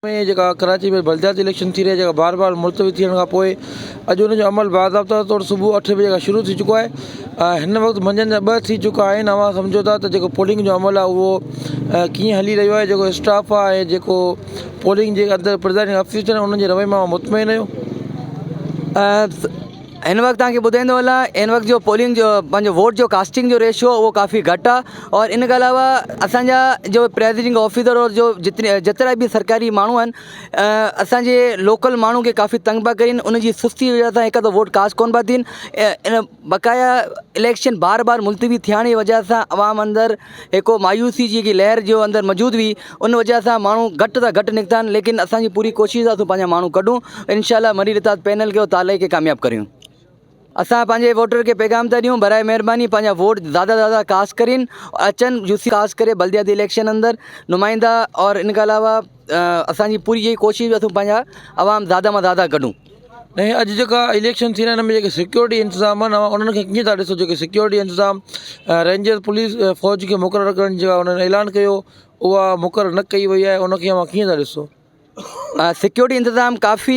में जेका कराची में बलदियाती इलेक्शन थी रही है बार बार मुलतवी थियण खां पोइ अॼु उनजो अमल बाज़ाब्ता तौर सुबुह 8 बजे खां शुरू थी चुको आहे। हिन वक़्तु मंझंदि जा 2 थी चुका आहिनि। अवां सम्झो था त जेको पोलिंग जो अमल आहे उहो कीअं हली रहियो आहे। जेको स्टाफ आहे ऐं जेको पोलिंग जे अंदरि प्रिज़ाइडिंग ऑफिसर आहिनि उन्हनि जे रवैये मां मुतमइन आहियो। इन वक्त तक ॿुधाईंदो हलां इन वक्त जो पोलिंग जो पंहिंजो वोट जो कास्टिंग जो रेशियो वो काफ़ी घटि आहे। और इन खां अलावा असांजा जो प्रेसिडिंग ऑफिसर और जो जेतिरा भी सरकारी माण्हू आहिनि असांजे लोकल माण्हू खे काफ़ी तंग पिया कनि। उनजी सुस्ती वजह सां हिकु त वोट कास्ट कोन पिया थियनि। इन बक़ाया इलेक्शन बार बार मुलतवी थियण जी वजह सां अवाम अंदरि हिकु मायूसी जी लहर जो अंदरि मौजूदु हुई। उन वजह सां माण्हू घटि त घटि निकिता आहिनि। लेकिन असांजी पूरी कोशिशि आहे पंहिंजा माण्हू कढूं। इंशाअल्लाह मरीद इताद पैनल खे ताले खे कामयाबु करियूं। असां पंहिंजे वोटर के पैगाम था ॾियूं बराए महिरबानी पंहिंजा वोट ज़्यादा कास्ट करिन अचन यूसी कास्ट करे बल्दियाती इलेक्शन अंदर नुमाइंदा। और इन खां अलावा असांजी पूरी यही कोशिशि असां पंहिंजा अवाम ज़्यादा मां ज़्यादा कढूं। ऐं अॼु जेका इलेक्शन थी रहिया हिन में जेके सिक्योरिटी इंतज़ाम आहिनि उन्हनि खे कीअं था ॾिसो। जेके सिक्योरिटी इंतज़ाम रेंजर पुलिस फ़ौज खे मुक़ररु करण जेका उन्हनि ऐलान कयो उहा मुक़ररु न कई वई आहे उनखे अवां कीअं था ॾिसो। सिक्योरिटी इंतज़ाम काफ़ी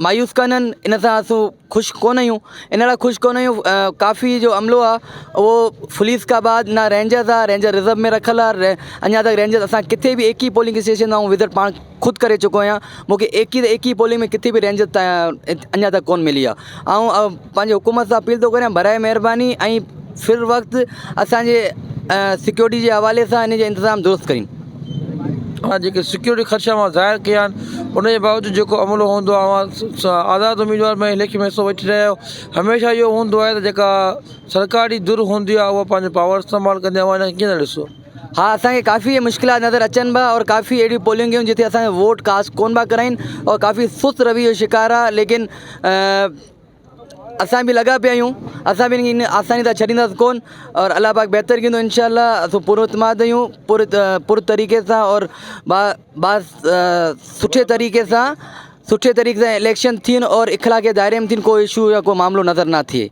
मायूस कनि इन सां असूं ख़ुशि कोन आहियूं। इन लाइ ख़ुशि कोन आहियूं काफ़ी जो अमलो आहे उहो पुलिस खां बाद ना रेंजर्स आहे। रेंजर रिज़र्व में रखियल आहे। अञा तक रेंजर असां किथे बि एक ही पोलिंग स्टेशन ऐं विज़िट पाण ख़ुदि करे चुको आहियां। मूंखे एक ही पोलिंग में किथे बि रेंजर अञा तक कोन मिली आहे। ऐं पंहिंजे हुकूमत सां अपील थो करियां बराए महिरबानी ऐं फिर वक़्तु असांजे सिक्योरिटी जे हवाले सां इन जो इंतज़ाम दुरुस्त करिन। जेके सिक्योरिटी ख़दशा मां ज़ाहिर कया आहिनि उनजे बावजूदि जेको अमलो हूंदो आहे आज़ादु उम्मीदवार में इलेक्शन में हिसो वठी रहिया आहियो। हमेशह इहो हूंदो आहे त जेका सरकारी धुर हूंदी आहे उहा पंहिंजो पावर इस्तेमालु कंदी आहे। इनखे कीअं था ॾिसो। हाँ असांखे काफ़ी मुश्किलात नज़र अचनि पिया और काफ़ी अहिड़ियूं पोलिंग आहिनि जिते असांखे वोट कास्ट कोन पिया कराइनि और काफ़ी सुस्त रवैये जो शिकार आहे। लेकिन असां बि लॻा पिया आहियूं। असां बि इन आसानी सां छॾींदासीं कोन और अल्लाह पाक बहितर कंदो इंशाअल्लाह। असां पूरो इतमाद आहियूं पुर तरीक़े सां और सुठे तरीक़े सां इलेक्शन थियनि और इख़्लाक़ जे दायरे में थियनि कोई इशू या कोई मामिलो नज़र न थिए।